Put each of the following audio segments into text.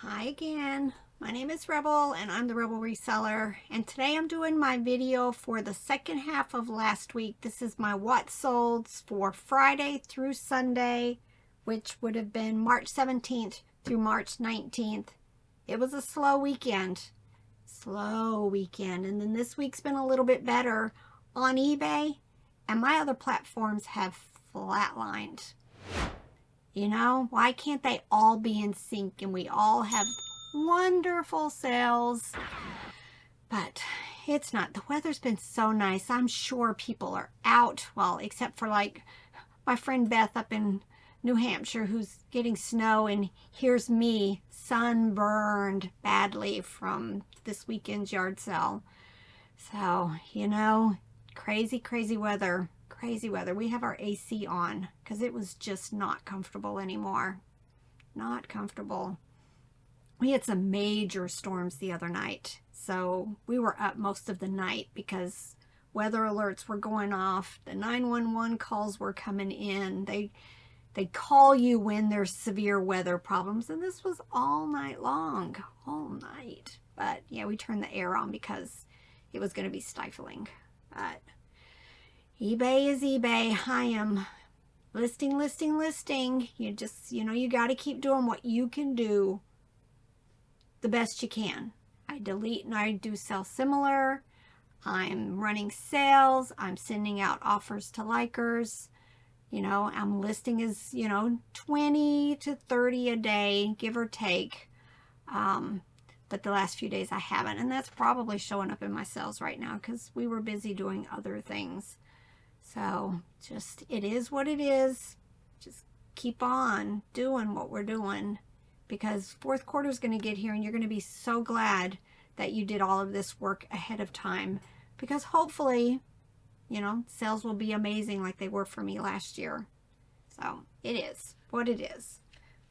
Hi again, my name is Rebel and I'm the Rebel Reseller, and today I'm doing my video for the second half of last week. This is my what solds for Friday through Sunday, which would have been March 17th through March 19th. It was a slow weekend, and then this week's been a little bit better on eBay, and my other platforms have flatlined. You know, why can't they all be in sync and we all have wonderful sales? But it's not. The weather's been so nice. I'm sure people are out. Well, except for like my friend Beth up in New Hampshire who's getting snow, and here's me sunburned badly from this weekend's yard sale. So, you know, crazy weather. Crazy weather. We have our AC on because it was just not comfortable anymore. Not comfortable. We had some major storms the other night, so we were up most of the night because weather alerts were going off. The 911 calls were coming in. They call you when there's severe weather problems, and this was all night long. All night. But yeah, we turned the air on because it was going to be stifling. But eBay is eBay. I am listing. You just, you got to keep doing what you can do the best you can. I delete and I do sell similar. I'm running sales. I'm sending out offers to likers. I'm listing as, 20 to 30 a day, give or take. But the last few days I haven't. And that's probably showing up in my sales right now because we were busy doing other things. So just, it is what it is. Just keep on doing what we're doing, because fourth quarter is going to get here and you're going to be so glad that you did all of this work ahead of time, because hopefully, sales will be amazing like they were for me last year. So it is what it is.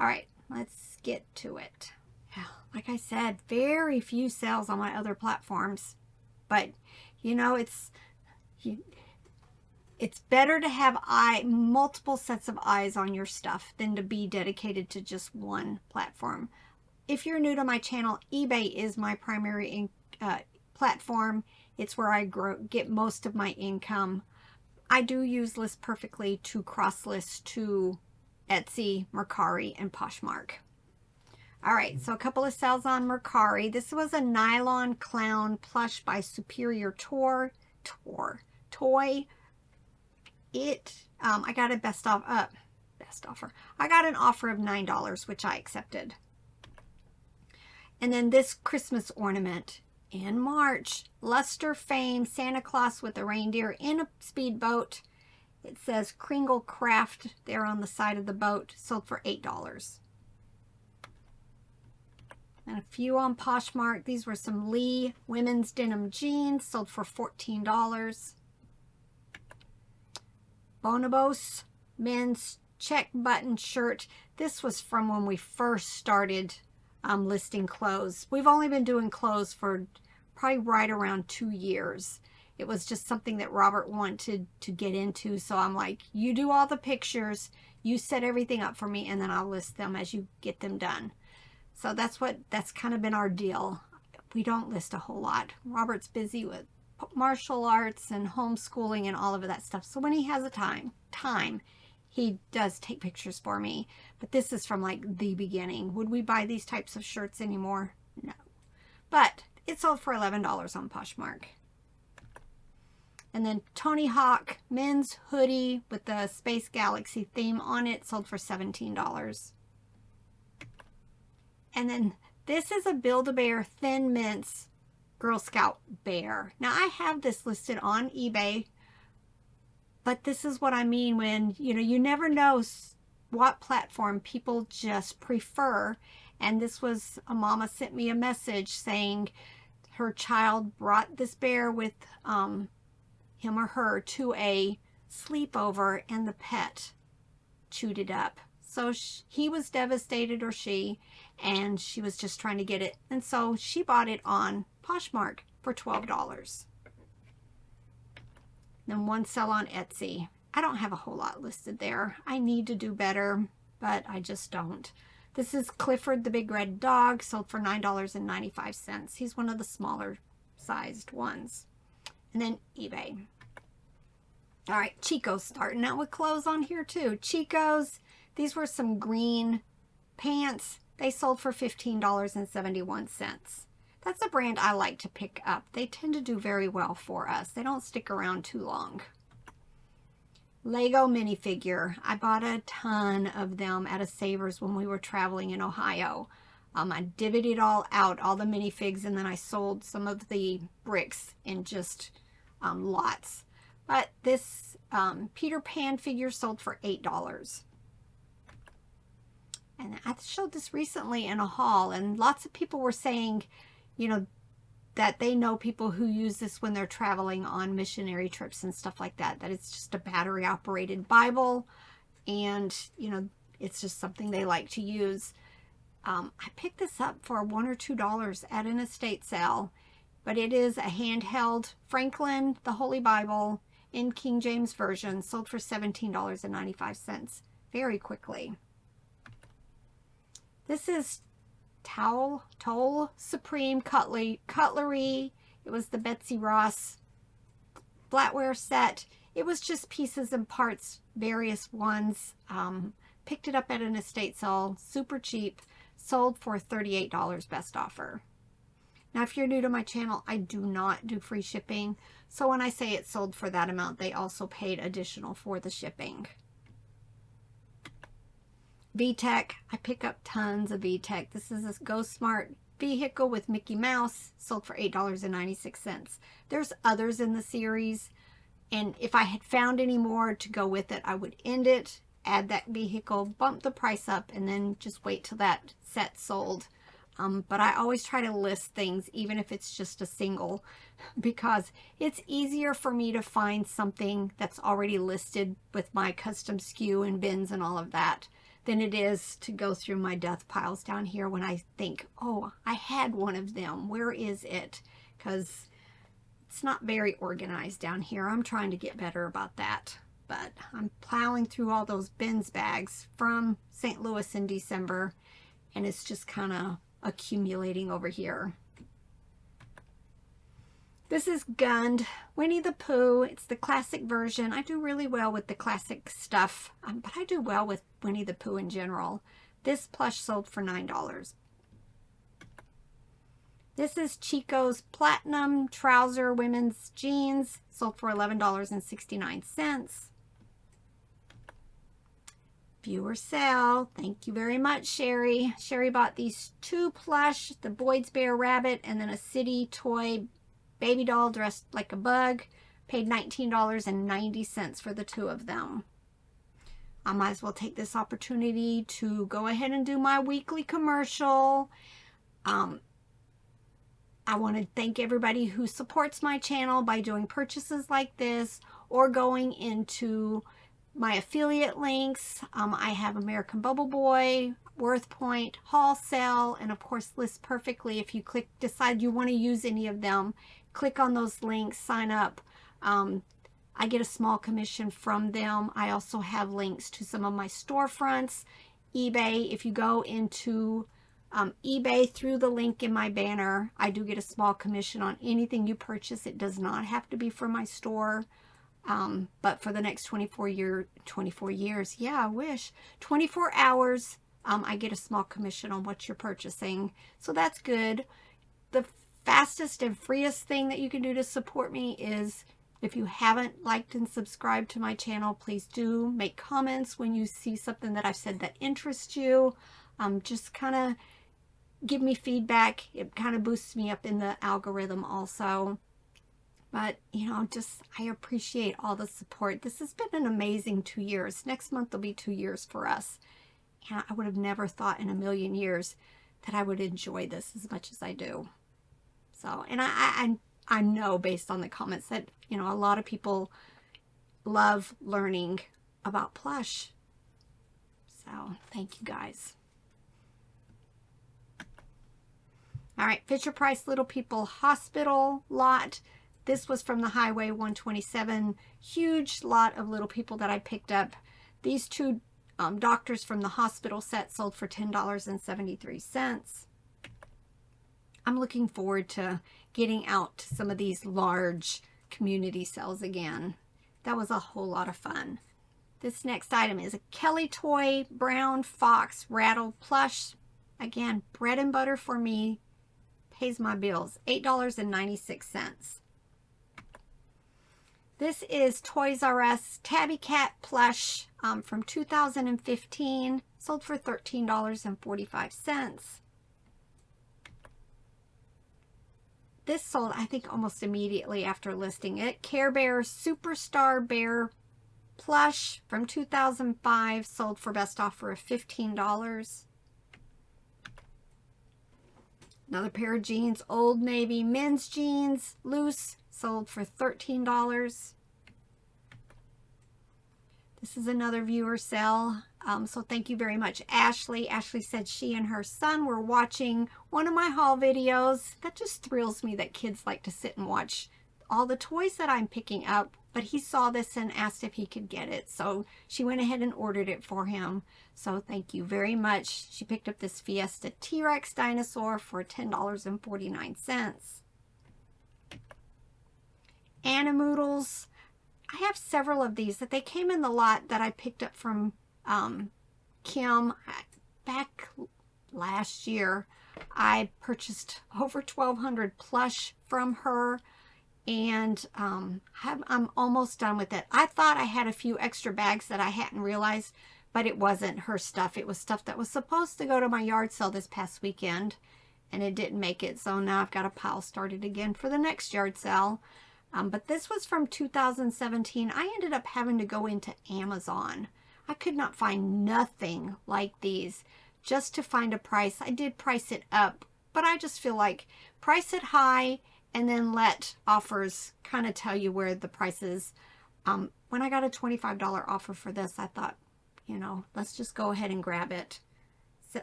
All right, let's get to it. Yeah, like I said, very few sales on my other platforms, but it's better to have multiple sets of eyes on your stuff than to be dedicated to just one platform. If you're new to my channel, eBay is my primary platform. It's where I get most of my income. I do use List Perfectly to cross-list to Etsy, Mercari, and Poshmark. All right, so a couple of sales on Mercari. This was a nylon clown plush by Superior Toy. I got a best offer. I got an offer of $9, which I accepted. And then this Christmas ornament in March, Luster Fame Santa Claus with a reindeer in a speedboat. It says Kringle Craft there on the side of the boat, sold for $8. And a few on Poshmark. These were some Lee women's denim jeans, sold for $14. Bonobos men's check button shirt. This was from when we first started listing clothes. We've only been doing clothes for probably right around 2 years. It was just something that Robert wanted to get into, so I'm like, you do all the pictures, you set everything up for me, and then I'll list them as you get them done. So that's kind of been our deal. We don't list a whole lot. Robert's busy with martial arts and homeschooling and all of that stuff. So when he has a time, he does take pictures for me. But this is from like the beginning. Would we buy these types of shirts anymore? No. But it sold for $11 on Poshmark. And then Tony Hawk men's hoodie with the Space Galaxy theme on it, sold for $17. And then this is a Build-A-Bear Thin Mints Girl Scout bear. Now I have this listed on eBay, but this is what I mean when, you never know what platform people just prefer. And this was, a mama sent me a message saying her child brought this bear with him or her to a sleepover and the pet chewed it up. So he was devastated, or she, and she was just trying to get it. And so she bought it on Poshmark for $12. Then one sell on Etsy. I don't have a whole lot listed there. I need to do better, but I just don't. This is Clifford the Big Red Dog, sold for $9.95. He's one of the smaller sized ones. And then eBay. All right, Chico's starting out with clothes on here too. Chico's, these were some green pants. They sold for $15.71. That's a brand I like to pick up. They tend to do very well for us. They don't stick around too long. Lego minifigure. I bought a ton of them at a Savers when we were traveling in Ohio. I divvied it all out, all the minifigs, and then I sold some of the bricks in just lots. But this Peter Pan figure sold for $8. And I showed this recently in a haul, and lots of people were saying, you know, that they know people who use this when they're traveling on missionary trips and stuff like that, that it's just a battery operated Bible, and, you know, it's just something they like to use. I picked this up for $1 or $2 at an estate sale, but it is a handheld Franklin, the Holy Bible in King James Version, sold for $17.95 very quickly. This is Toll Supreme Cutlery. It was the Betsy Ross flatware set. It was just pieces and parts, various ones. Picked it up at an estate sale, super cheap, sold for $38 best offer. Now, if you're new to my channel, I do not do free shipping. So when I say it sold for that amount, they also paid additional for the shipping. VTech, I pick up tons of VTech. This is a Go Smart vehicle with Mickey Mouse, sold for $8.96. There's others in the series, and if I had found any more to go with it, I would end it, add that vehicle, bump the price up, and then just wait till that set sold. But I always try to list things, even if it's just a single, because it's easier for me to find something that's already listed with my custom SKU and bins and all of that than it is to go through my death piles down here when I think, oh, I had one of them. Where is it? Because it's not very organized down here. I'm trying to get better about that. But I'm plowing through all those bins bags from St. Louis in December, and it's just kind of accumulating over here. This is Gund Winnie the Pooh. It's the classic version. I do really well with the classic stuff, but I do well with Winnie the Pooh in general. This plush sold for $9. This is Chico's Platinum Trouser Women's Jeans, sold for $11.69. Viewer sale. Thank you very much, Sherry. Sherry bought these two plush, the Boyd's Bear Rabbit, and then a City Toy baby doll dressed like a bug. Paid $19.90 for the two of them. I might as well take this opportunity to go ahead and do my weekly commercial. I want to thank everybody who supports my channel by doing purchases like this or going into my affiliate links. I have American Bubble Boy, WorthPoint, Haulsale, and of course List Perfectly. If you decide you want to use any of them, click on those links, sign up. I get a small commission from them. I also have links to some of my storefronts. eBay, if you go into eBay through the link in my banner, I do get a small commission on anything you purchase. It does not have to be from my store. But for the next 24 years, yeah, I wish, 24 hours, I get a small commission on what you're purchasing. So that's good. The fastest and freest thing that you can do to support me is, if you haven't liked and subscribed to my channel, please do make comments when you see something that I've said that interests you. Just kind of give me feedback. It kind of boosts me up in the algorithm also. But, you know, I appreciate all the support. This has been an amazing 2 years. Next month will be 2 years for us. And I would have never thought in a million years that I would enjoy this as much as I do. So, and I know based on the comments that, you know, a lot of people love learning about plush. So, thank you guys. All right, Fisher Price Little People Hospital lot. This was from the Highway 127. Huge lot of Little People that I picked up. These two Doctors from the Hospital set sold for $10.73. I'm looking forward to getting out to some of these large community sales again. That was a whole lot of fun. This next item is a Kelly Toy Brown Fox Rattle Plush. Again, bread and butter for me. Pays my bills. $8.96. This is Toys R Us Tabby Cat Plush from 2015. Sold for $13.45. This sold, I think, almost immediately after listing it. Care Bear Superstar Bear Plush from 2005. Sold for best offer of $15. Another pair of jeans, Old Navy men's jeans, loose, sold for $13. This is another viewer sale. So thank you very much, Ashley. Ashley said she and her son were watching one of my haul videos. That just thrills me that kids like to sit and watch all the toys that I'm picking up. But he saw this and asked if he could get it. So she went ahead and ordered it for him. So thank you very much. She picked up this Fiesta T-Rex dinosaur for $10.49. Animoodles. I have several of these that they came in the lot that I picked up from Kim back last year. I purchased over 1,200 plush from her, and I'm almost done with it. I thought I had a few extra bags that I hadn't realized, but it wasn't her stuff. It was stuff that was supposed to go to my yard sale this past weekend, and it didn't make it. So now I've got a pile started again for the next yard sale. But this was from 2017. I ended up having to go into Amazon. I could not find nothing like these just to find a price. I did price it up, but I just feel like price it high and then let offers kind of tell you where the price is. When I got a $25 offer for this, I thought, you know, let's just go ahead and grab it.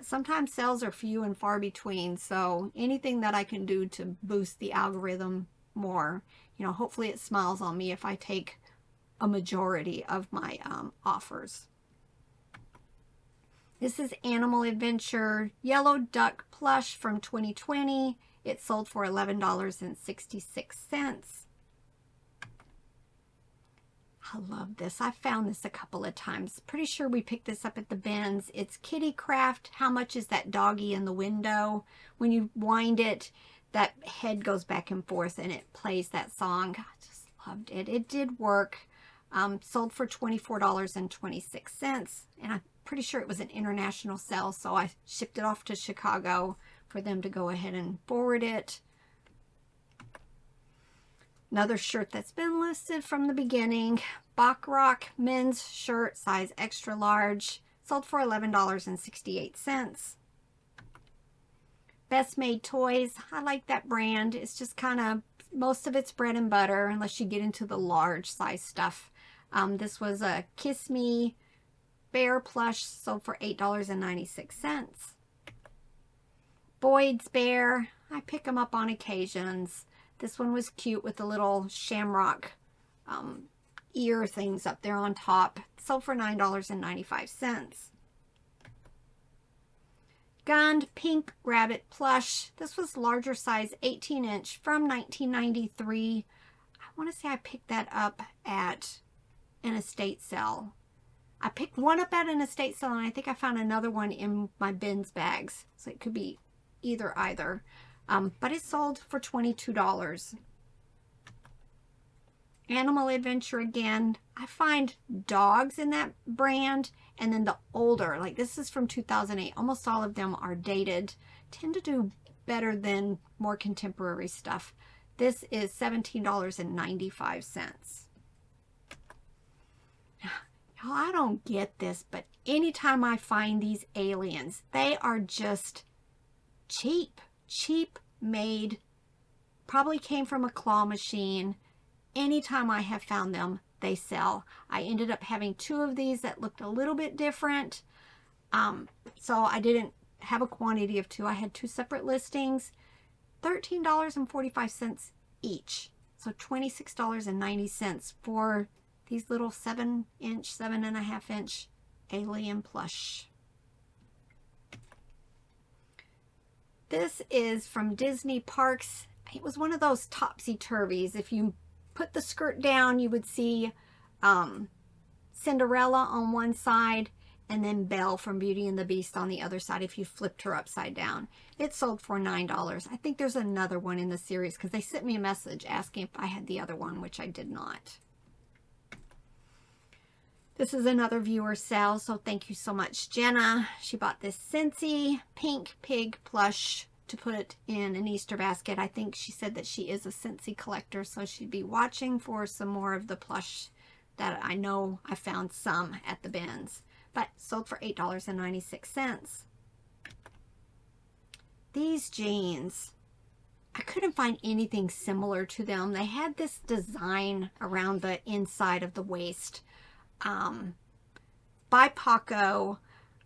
Sometimes sales are few and far between, so anything that I can do to boost the algorithm more, you know, hopefully it smiles on me if I take a majority of my offers. This is Animal Adventure Yellow Duck Plush from 2020. It sold for $11.66. I love this. I found this a couple of times. Pretty sure we picked this up at the bins. It's Kitty Craft. How much is that doggy in the window? When you wind it, that head goes back and forth and it plays that song. I just loved it. It did work. Sold for $24.26. And I'm pretty sure it was an international sale, so I shipped it off to Chicago for them to go ahead and forward it. Another shirt that's been listed from the beginning. Bacroc men's shirt, size extra large. Sold for $11.68. Best Made Toys. I like that brand. It's just kind of, most of it's bread and butter unless you get into the large size stuff. This was a Kiss Me Bear plush, sold for $8.96. Boyd's Bear. I pick them up on occasions. This one was cute with the little shamrock ear things up there on top. Sold for $9.95. Gund Pink Rabbit Plush. This was larger size, 18-inch from 1993. I want to say I picked that up at an estate sale. I picked one up at an estate sale, and I think I found another one in my bins bags. So it could be either. But it sold for $22. Animal Adventure again. I find dogs in that brand, and then the older, like this is from 2008. Almost all of them are dated. Tend to do better than more contemporary stuff. This is $17.95. Y'all, I don't get this, but anytime I find these aliens, they are just cheap made. Probably came from a claw machine. Anytime I have found them, they sell. I ended up having two of these that looked a little bit different. So I didn't have a quantity of two. I had two separate listings. $13.45 each. So $26.90 for these little 7-inch, 7.5-inch alien plush. This is from Disney Parks. It was one of those topsy-turvies. If you put the skirt down, you would see Cinderella on one side and then Belle from Beauty and the Beast on the other side if you flipped her upside down. It sold for $9. I think there's another one in the series because they sent me a message asking if I had the other one, which I did not. This is another viewer sale, so thank you so much, Jenna. She bought this Scentsy pink pig plush to put in an Easter basket. I think she said that she is a Scentsy collector, so she'd be watching for some more of the plush that I know I found some at the bins. But sold for $8.96. These jeans, I couldn't find anything similar to them. They had this design around the inside of the waist. By Paco.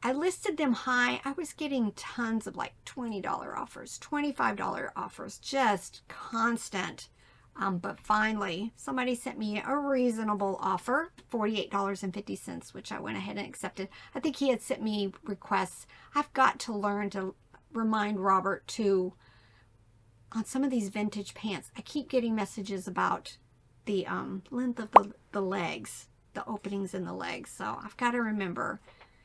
I listed them high. I was getting tons of like $20 offers, $25 offers, just constant. But finally, somebody sent me a reasonable offer, $48.50, which I went ahead and accepted. I think he had sent me requests. I've got to learn to remind Robert to, on some of these vintage pants, I keep getting messages about the length of the legs, the openings in the legs. So I've got to remember.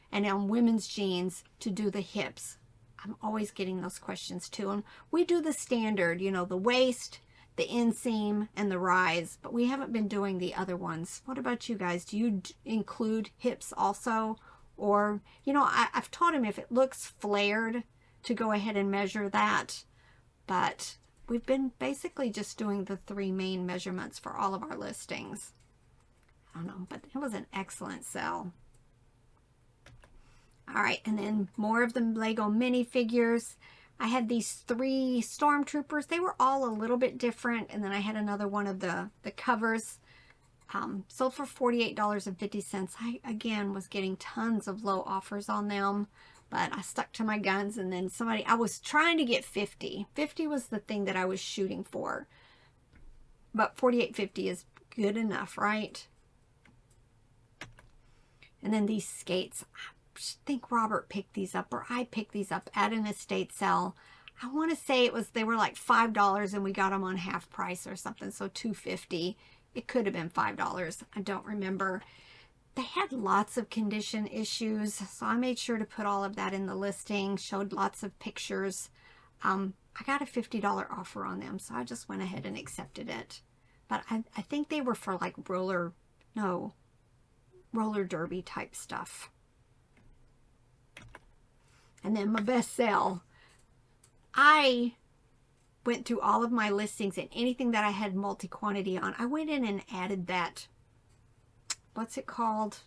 And on women's jeans to do the hips. I'm always getting those questions too. And we do the standard, you know, the waist, the inseam, and the rise. But we haven't been doing the other ones. What about you guys? Do you include hips also? Or, you know, I've taught him if it looks flared to go ahead and measure that. But we've been basically just doing the 3 main measurements for all of our listings. I don't know, but it was an excellent sell. All right, and then more of the Lego minifigures. I had these 3 stormtroopers. They were all a little bit different, and then I had another one of the covers. Sold for $48.50. I, again, was getting tons of low offers on them, but I stuck to my guns, and then I was trying to get 50. 50 was the thing that I was shooting for, but $48.50 is good enough, right? And then these skates. I think Robert picked these up, or I picked these up at an estate sale. I want to say they were like $5 and we got them on half price or something, so $2.50. It could have been $5. I don't remember. They had lots of condition issues, so I made sure to put all of that in the listing, showed lots of pictures. I got a $50 offer on them, so I just went ahead and accepted it. But I think they were for like roller derby type stuff. And then my best sale. I went through all of my listings and anything that I had multi-quantity on. I went in and added that, what's it called?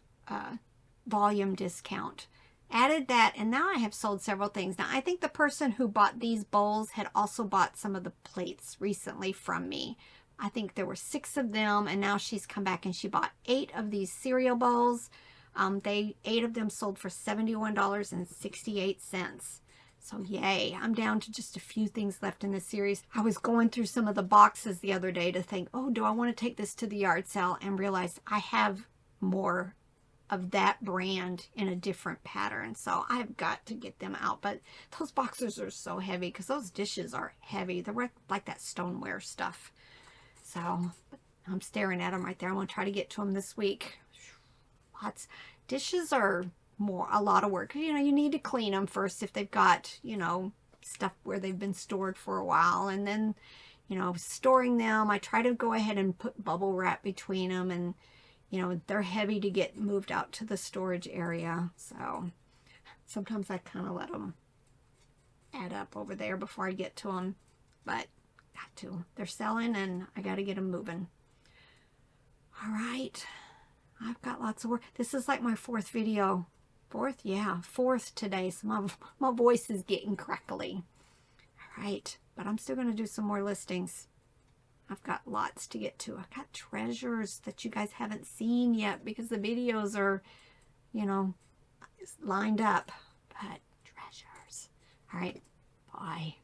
Volume discount. Added that, and now I have sold several things. Now, I think the person who bought these bowls had also bought some of the plates recently from me. I think there were 6 of them, and now she's come back and she bought 8 of these cereal bowls. 8 of them sold for $71.68. So yay, I'm down to just a few things left in this series. I was going through some of the boxes the other day to think, oh, do I want to take this to the yard sale? And realized I have more of that brand in a different pattern. So I've got to get them out. But those boxes are so heavy because those dishes are heavy. They're like that stoneware stuff. So I'm staring at them right there. I'm going to try to get to them this week. Dishes are a lot of work. You know, you need to clean them first if they've got, you know, stuff where they've been stored for a while. And then, you know, storing them, I try to go ahead and put bubble wrap between them. And, you know, they're heavy to get moved out to the storage area. So sometimes I kind of let them add up over there before I get to them. But got to. They're selling and I got to get them moving. All right. I've got lots of work. This is like my 4th video. 4th? Yeah, 4th today. So my voice is getting crackly. All right. But I'm still going to do some more listings. I've got lots to get to. I've got treasures that you guys haven't seen yet because the videos are, you know, lined up. But treasures. All right. Bye.